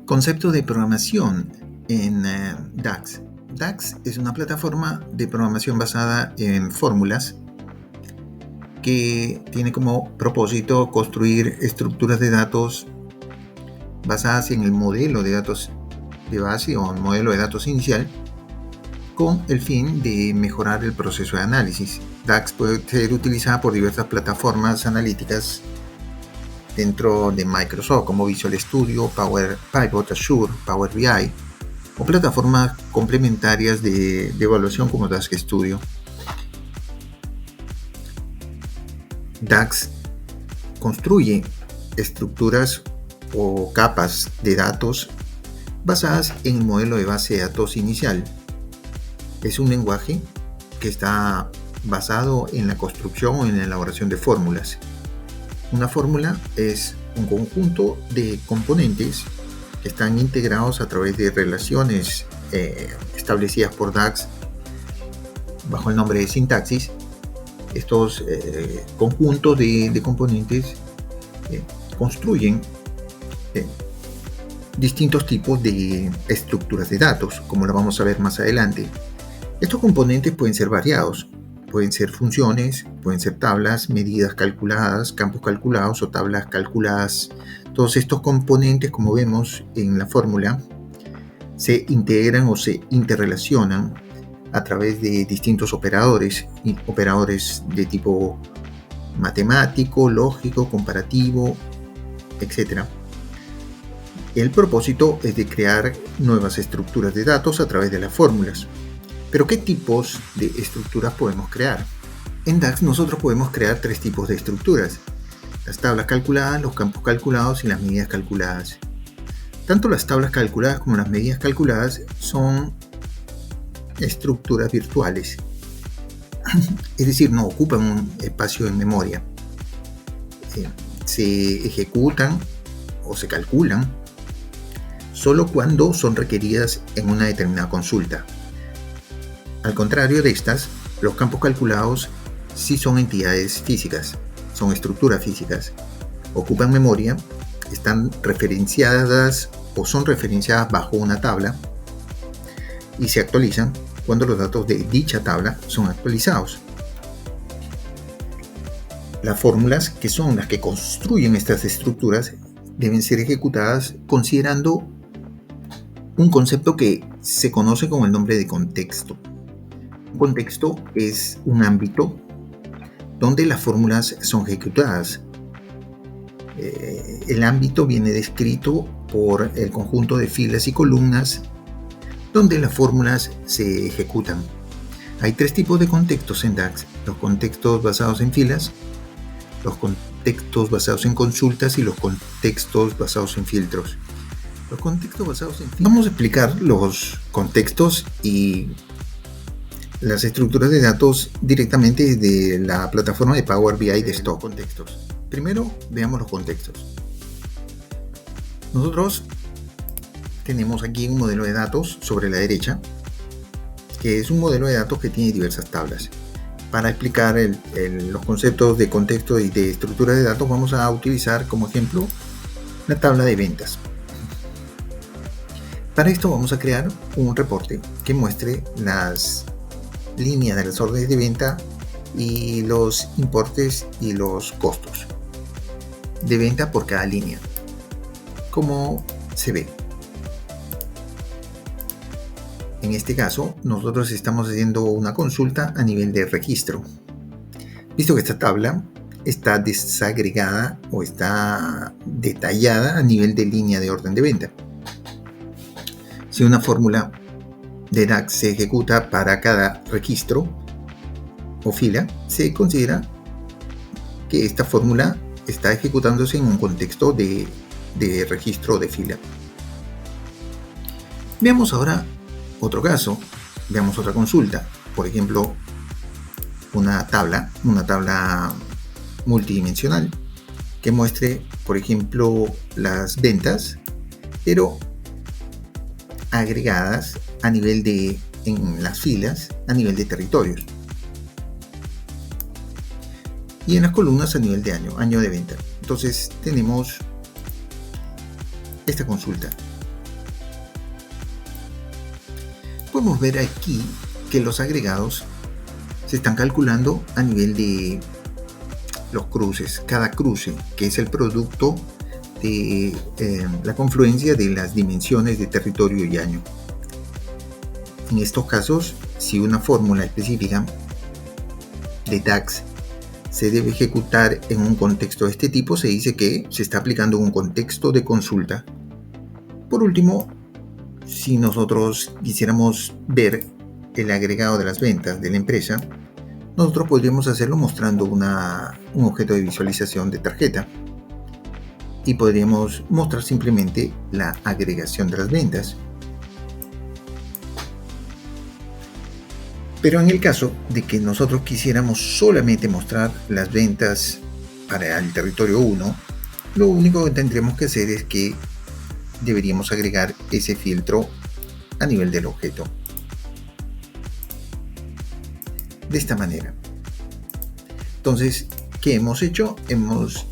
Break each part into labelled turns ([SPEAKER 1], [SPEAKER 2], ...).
[SPEAKER 1] Concepto de programación en DAX. DAX es una plataforma de programación basada en fórmulas que tiene como propósito construir estructuras de datos basadas en el modelo de datos de base o el modelo de datos inicial con el fin de mejorar el proceso de análisis. DAX puede ser utilizada por diversas plataformas analíticas dentro de Microsoft como Visual Studio, Power Pivot, Azure, Power BI o plataformas complementarias de evaluación como Task Studio. DAX construye estructuras o capas de datos basadas en el modelo de base de datos inicial. Es un lenguaje que está basado en la construcción o en la elaboración de fórmulas. Una fórmula es un conjunto de componentes que están integrados a través de relaciones establecidas por DAX bajo el nombre de sintaxis. Estos conjuntos de componentes construyen distintos tipos de estructuras de datos, como lo vamos a ver más adelante. Estos componentes pueden ser variados. Pueden ser funciones, pueden ser tablas, medidas calculadas, campos calculados o tablas calculadas. Todos estos componentes, como vemos en la fórmula, se integran o se interrelacionan a través de distintos operadores de tipo matemático, lógico, comparativo, etc. El propósito es de crear nuevas estructuras de datos a través de las fórmulas. Pero ¿qué tipos de estructuras podemos crear? En DAX nosotros podemos crear tres tipos de estructuras: las tablas calculadas, los campos calculados y las medidas calculadas. Tanto las tablas calculadas como las medidas calculadas son estructuras virtuales, es decir, no ocupan un espacio en memoria. Se ejecutan o se calculan solo cuando son requeridas en una determinada consulta. Al contrario de estas, los campos calculados sí son entidades físicas, son estructuras físicas, ocupan memoria, están referenciadas o son referenciadas bajo una tabla y se actualizan cuando los datos de dicha tabla son actualizados. Las fórmulas, que son las que construyen estas estructuras, deben ser ejecutadas considerando un concepto que se conoce con el nombre de contexto. Un contexto es un ámbito donde las fórmulas son ejecutadas. El ámbito viene descrito por el conjunto de filas y columnas donde las fórmulas se ejecutan. Hay tres tipos de contextos en DAX: los contextos basados en filas, los contextos basados en consultas y los contextos basados en filtros. Los contextos basados en filas. Vamos a explicar los contextos y las estructuras de datos directamente desde la plataforma de Power BI de Stock. Contextos. Primero veamos los contextos. Nosotros tenemos aquí un modelo de datos sobre la derecha, que es un modelo de datos que tiene diversas tablas. Para explicar los conceptos de contexto y de estructura de datos, vamos a utilizar como ejemplo la tabla de ventas. Para esto vamos a crear un reporte que muestre las líneas de las órdenes de venta y los importes y los costos de venta por cada línea, como se ve. En este caso, nosotros estamos haciendo una consulta a nivel de registro. Visto que esta tabla está desagregada o está detallada a nivel de línea de orden de venta. Si una fórmula de DAX se ejecuta para cada registro o fila, se considera que esta fórmula está ejecutándose en un contexto de registro de fila. Veamos ahora otro caso, veamos otra consulta, por ejemplo una tabla multidimensional que muestre, por ejemplo, las ventas, pero agregadas a nivel en las filas a nivel de territorios y en las columnas a nivel de año de venta. Entonces tenemos esta consulta. podemos ver aquí que los agregados se están calculando a nivel de los cruces. Cada cruce, que es el producto de la confluencia de las dimensiones de territorio y año. En estos casos, si una fórmula específica de DAX se debe ejecutar en un contexto de este tipo, se dice que se está aplicando en un contexto de consulta. Por último, si nosotros quisiéramos ver el agregado de las ventas de la empresa, nosotros podríamos hacerlo mostrando un objeto de visualización de tarjeta y podríamos mostrar simplemente la agregación de las ventas. Pero en el caso de que nosotros quisiéramos solamente mostrar las ventas para el territorio 1, lo único que tendríamos que hacer es que deberíamos agregar ese filtro a nivel del objeto. De esta manera. Entonces, ¿qué hemos hecho? Hemos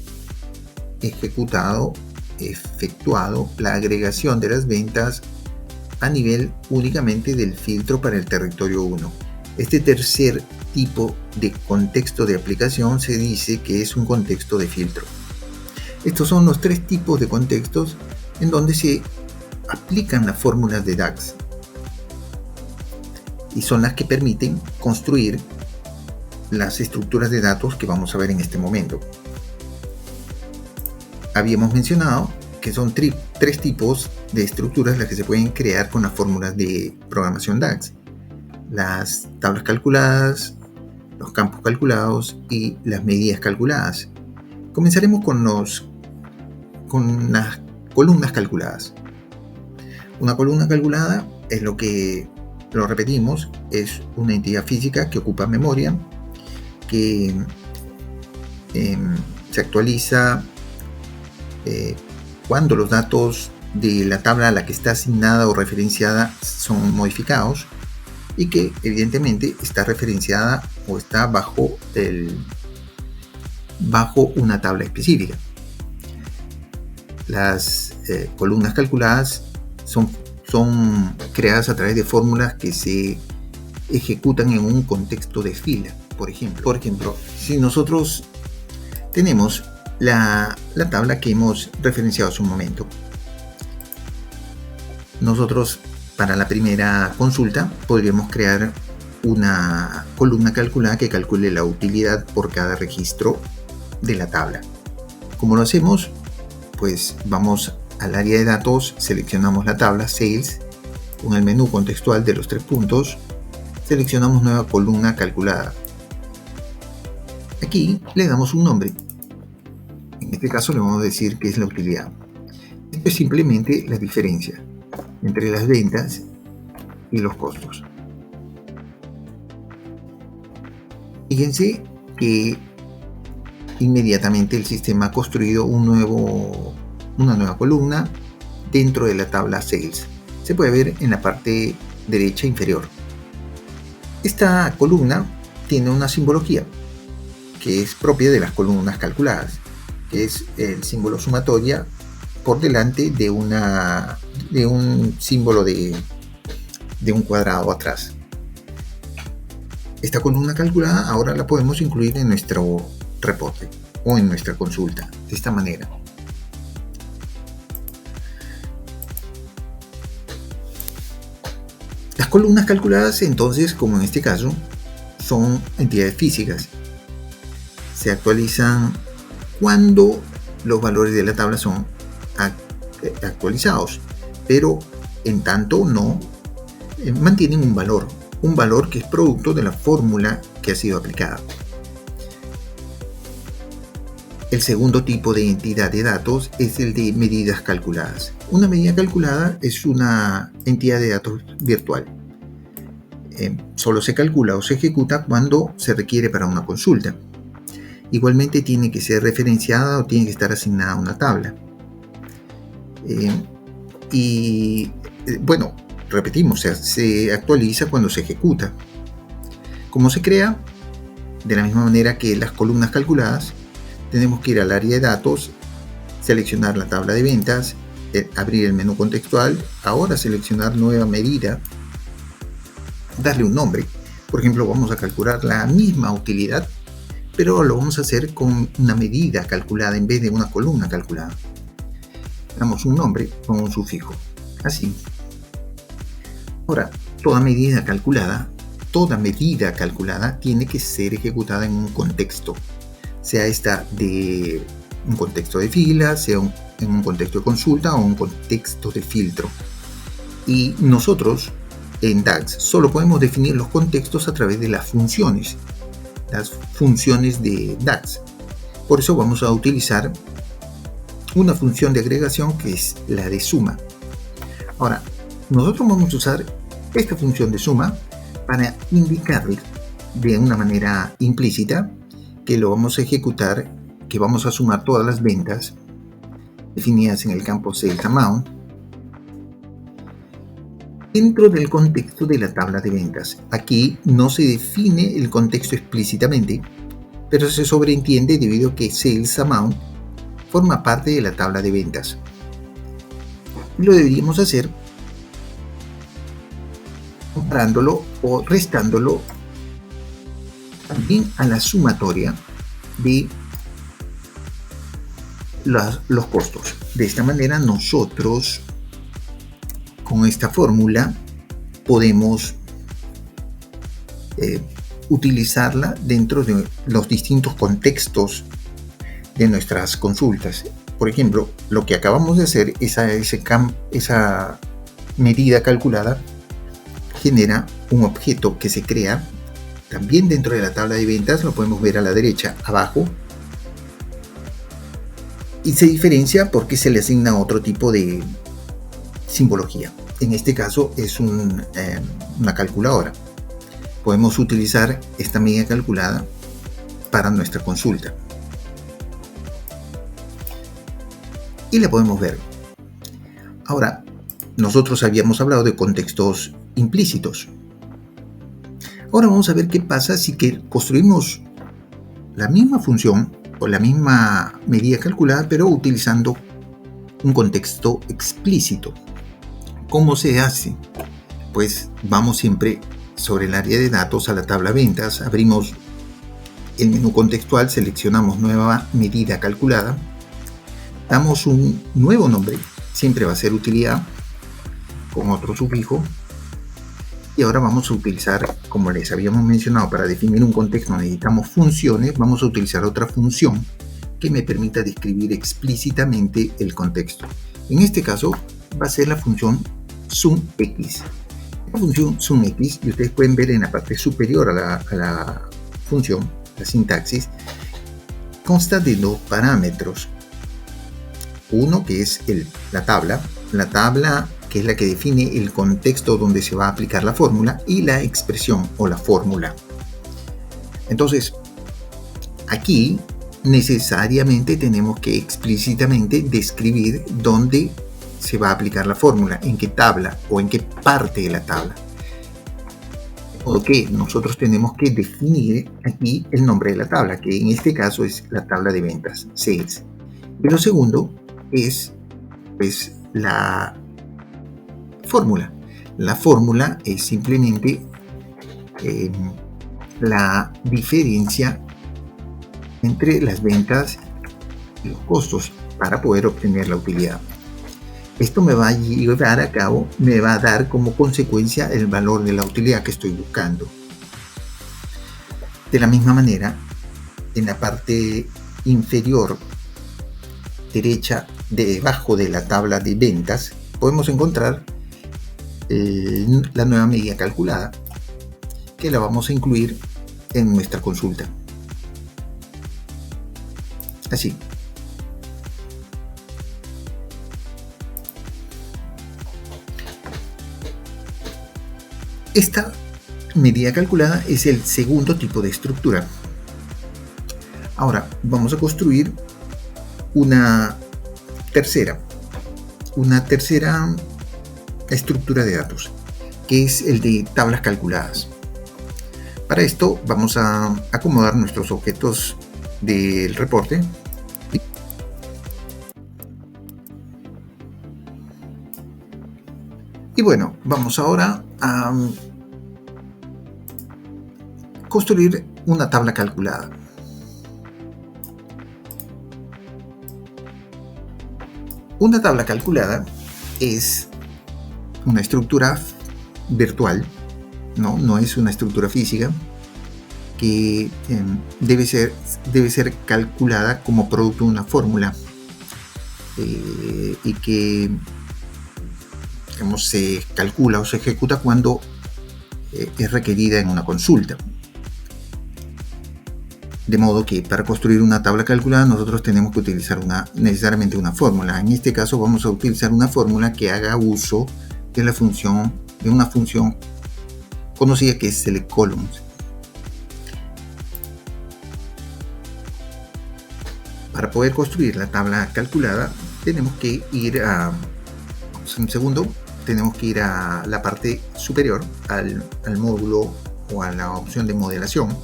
[SPEAKER 1] efectuado la agregación de las ventas a nivel únicamente del filtro para el territorio 1. Este tercer tipo de contexto de aplicación se dice que es un contexto de filtro. Estos son los tres tipos de contextos en donde se aplican las fórmulas de DAX y son las que permiten construir las estructuras de datos que vamos a ver en este momento. Habíamos mencionado que son tres tipos de estructuras las que se pueden crear con las fórmulas de programación DAX: las tablas calculadas, los campos calculados y las medidas calculadas. Comenzaremos con las columnas calculadas. Una columna calculada es lo repetimos, es una entidad física que ocupa memoria, que se actualiza cuando los datos de la tabla a la que está asignada o referenciada son modificados, y que evidentemente está referenciada o está bajo una tabla específica. Las columnas calculadas son creadas a través de fórmulas que se ejecutan en un contexto de fila. Por ejemplo, si nosotros tenemos la tabla que hemos referenciado hace un momento, nosotros para la primera consulta podríamos crear una columna calculada que calcule la utilidad por cada registro de la tabla. ¿Cómo lo hacemos? Pues vamos al área de datos, seleccionamos la tabla Sales, con el menú contextual de los 3 puntos, seleccionamos nueva columna calculada. Aquí le damos un nombre. En este caso le vamos a decir que es la utilidad. Esto es simplemente la diferencia entre las ventas y los costos. Fíjense que inmediatamente el sistema ha construido una nueva columna dentro de la tabla Sales. Se puede ver en la parte derecha inferior. Esta columna tiene una simbología que es propia de las columnas calculadas, que es el símbolo sumatoria por delante de un símbolo de un cuadrado atrás. Esta columna calculada ahora la podemos incluir en nuestro reporte o en nuestra consulta de esta manera. Las columnas calculadas, entonces, como en este caso, son entidades físicas. Se actualizan cuando los valores de la tabla son actualizados, pero en tanto no mantienen un valor que es producto de la fórmula que ha sido aplicada. El segundo tipo de entidad de datos es el de medidas calculadas. Una medida calculada es una entidad de datos virtual. Solo se calcula o se ejecuta cuando se requiere para una consulta. Igualmente tiene que ser referenciada o tiene que estar asignada a una tabla. Repetimos, se actualiza cuando se ejecuta. ¿Cómo se crea? De la misma manera que las columnas calculadas, tenemos que ir al área de datos, seleccionar la tabla de ventas, abrir el menú contextual, ahora seleccionar nueva medida darle un nombre. Por ejemplo, vamos a calcular la misma utilidad, pero lo vamos a hacer con una medida calculada en vez de una columna calculada. Damos un nombre con un sufijo, así. Ahora, toda medida calculada tiene que ser ejecutada en un contexto, sea esta de un contexto de fila, sea en un contexto de consulta o un contexto de filtro. Y nosotros en DAX solo podemos definir los contextos a través de las funciones de DAX. Por eso vamos a utilizar una función de agregación que es la de suma. Ahora, nosotros vamos a usar esta función de suma para indicarle de una manera implícita que lo vamos a ejecutar, que vamos a sumar todas las ventas definidas en el campo Sales Amount dentro del contexto de la tabla de ventas. Aquí no se define el contexto explícitamente, pero se sobreentiende debido a que Sales Amount forma parte de la tabla de ventas. Y lo deberíamos hacer comparándolo o restándolo también a la sumatoria de los costos. De esta manera nosotros con esta fórmula podemos utilizarla dentro de los distintos contextos de nuestras consultas. Por ejemplo, lo que acabamos de hacer, esa medida calculada, genera un objeto que se crea también dentro de la tabla de ventas. Lo podemos ver a la derecha abajo, y se diferencia porque se le asigna otro tipo de simbología. En este caso es una calculadora. Podemos utilizar esta medida calculada para nuestra consulta y la podemos ver. Ahora, nosotros habíamos hablado de contextos implícitos. Ahora vamos a ver qué pasa si construimos la misma función o la misma medida calculada, pero utilizando un contexto explícito. ¿Cómo se hace? Pues vamos siempre sobre el área de datos a la tabla ventas, abrimos el menú contextual, seleccionamos nueva medida calculada, damos un nuevo nombre, siempre va a ser utilidad con otro sufijo. Y ahora vamos a utilizar, como les habíamos mencionado, para definir un contexto necesitamos funciones. Vamos a utilizar otra función que me permita describir explícitamente el contexto. En este caso va a ser la función SumX. La función SumX, y ustedes pueden ver en la parte superior a la función, la sintaxis, consta de dos parámetros. Uno que es la tabla que es la que define el contexto donde se va a aplicar la fórmula, y la expresión o la fórmula. Entonces, aquí necesariamente tenemos que explícitamente describir dónde se va a aplicar la fórmula, en qué tabla o en qué parte de la tabla. Ok, nosotros tenemos que definir aquí el nombre de la tabla, que en este caso es la tabla de ventas, Sales. Y lo segundo es pues la fórmula. La fórmula es simplemente la diferencia entre las ventas y los costos para poder obtener la utilidad. Esto me va a dar como consecuencia el valor de la utilidad que estoy buscando. De la misma manera, en la parte inferior derecha, debajo de la tabla de ventas, podemos encontrar la nueva medida calculada, que la vamos a incluir en nuestra consulta. Así. Esta medida calculada es el segundo tipo de estructura. Ahora vamos a construir una tercera estructura de datos, que es el de tablas calculadas. Para esto vamos a acomodar nuestros objetos del reporte. Y bueno, vamos ahora a construir una tabla calculada. Una tabla calculada es una estructura virtual, no es una estructura física, que debe ser calculada como producto de una fórmula y que, digamos, se calcula o se ejecuta cuando es requerida en una consulta. De modo que para construir una tabla calculada nosotros tenemos que utilizar necesariamente una fórmula. En este caso vamos a utilizar una fórmula que haga uso de una función conocida que es selectColumns. Para poder construir la tabla calculada tenemos que ir a la parte superior, al módulo o a la opción de modelación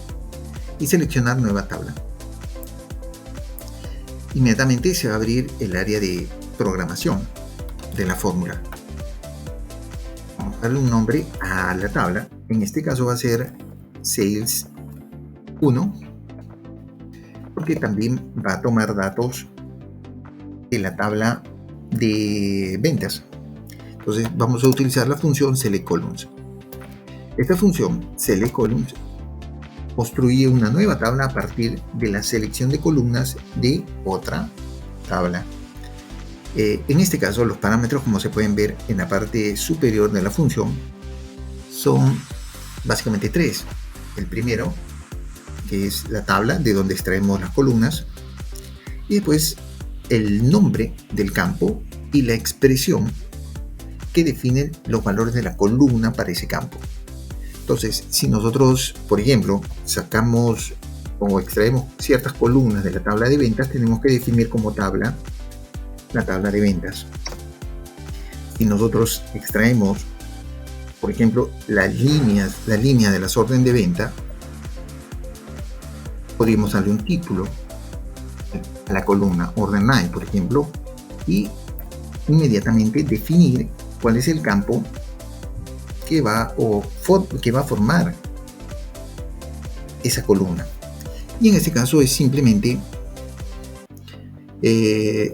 [SPEAKER 1] y seleccionar nueva tabla. Inmediatamente se va a abrir el área de programación de la fórmula. Vamos a darle un nombre a la tabla. En este caso va a ser Sales 1, porque también va a tomar datos de la tabla de ventas. Entonces vamos a utilizar la función selectColumns. Esta función selectColumns construye una nueva tabla a partir de la selección de columnas de otra tabla. En este caso los parámetros, como se pueden ver en la parte superior de la función, son básicamente tres. El primero, que es la tabla de donde extraemos las columnas, y después el nombre del campo y la expresión que definen los valores de la columna para ese campo. Entonces, si nosotros, por ejemplo, sacamos o extraemos ciertas columnas de la tabla de ventas, tenemos que definir como tabla la tabla de ventas. Si nosotros extraemos, por ejemplo, la línea de las órdenes de venta, podríamos darle un título a la columna Order Line, por ejemplo, y inmediatamente definir cuál es el campo que va a formar esa columna. Y en este caso es simplemente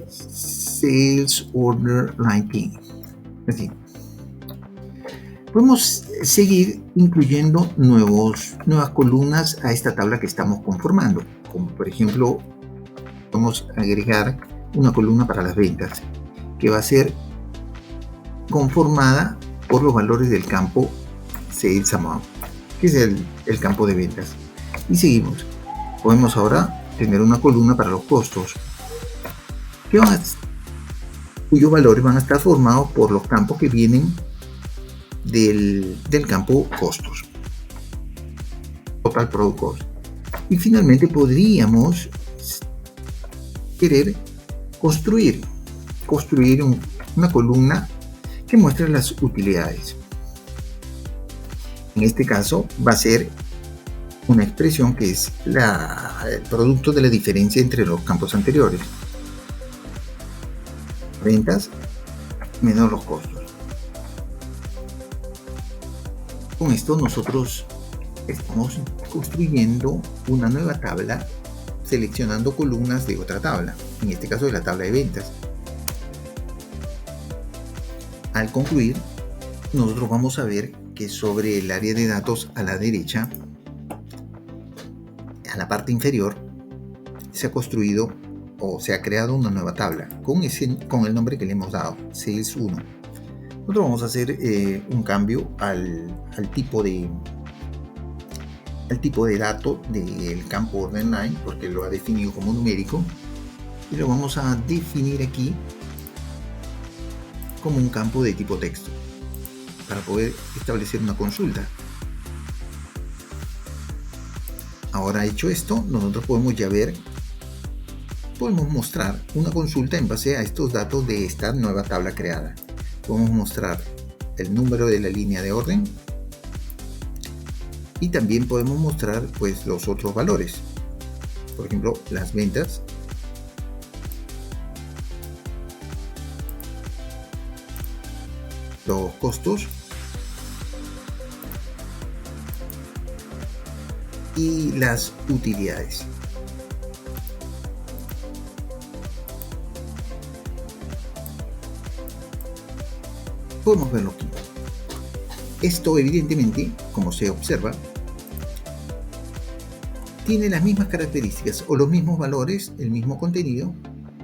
[SPEAKER 1] Sales Order Line P. Así. Podemos seguir incluyendo nuevas columnas a esta tabla que estamos conformando, como por ejemplo podemos agregar una columna para las ventas que va a ser conformada por los valores del campo Sales Amount, que es el campo de ventas. Y seguimos. Podemos ahora tener una columna para los costos, cuyos valores van a estar formados por los campos que vienen del campo costos, Total Product Cost. Y finalmente podríamos querer construir una columna que muestre las utilidades. En este caso va a ser una expresión que es el producto de la diferencia entre los campos anteriores. Ventas menos los costos. Con esto nosotros estamos construyendo una nueva tabla seleccionando columnas de otra tabla, en este caso de la tabla de ventas. Al concluir, nosotros vamos a ver que sobre el área de datos a la derecha, a la parte inferior, se ha construido o se ha creado una nueva tabla con el nombre que le hemos dado, Sales 1. Nosotros vamos a hacer un cambio al tipo de dato del campo Order Line, porque lo ha definido como numérico, y lo vamos a definir aquí como un campo de tipo texto para poder establecer una consulta. Ahora hecho esto, nosotros podemos mostrar una consulta en base a estos datos de esta nueva tabla creada. Podemos mostrar el número de la línea de orden y también podemos mostrar pues los otros valores, por ejemplo las ventas, los costos y las utilidades. Podemos verlo aquí. Esto evidentemente, como se observa, tiene las mismas características o los mismos valores, el mismo contenido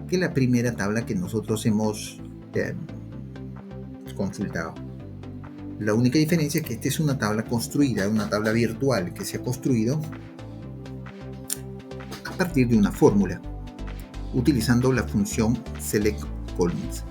[SPEAKER 1] que la primera tabla que nosotros hemos consultado. La única diferencia es que esta es una tabla construida, una tabla virtual que se ha construido a partir de una fórmula, utilizando la función select columns.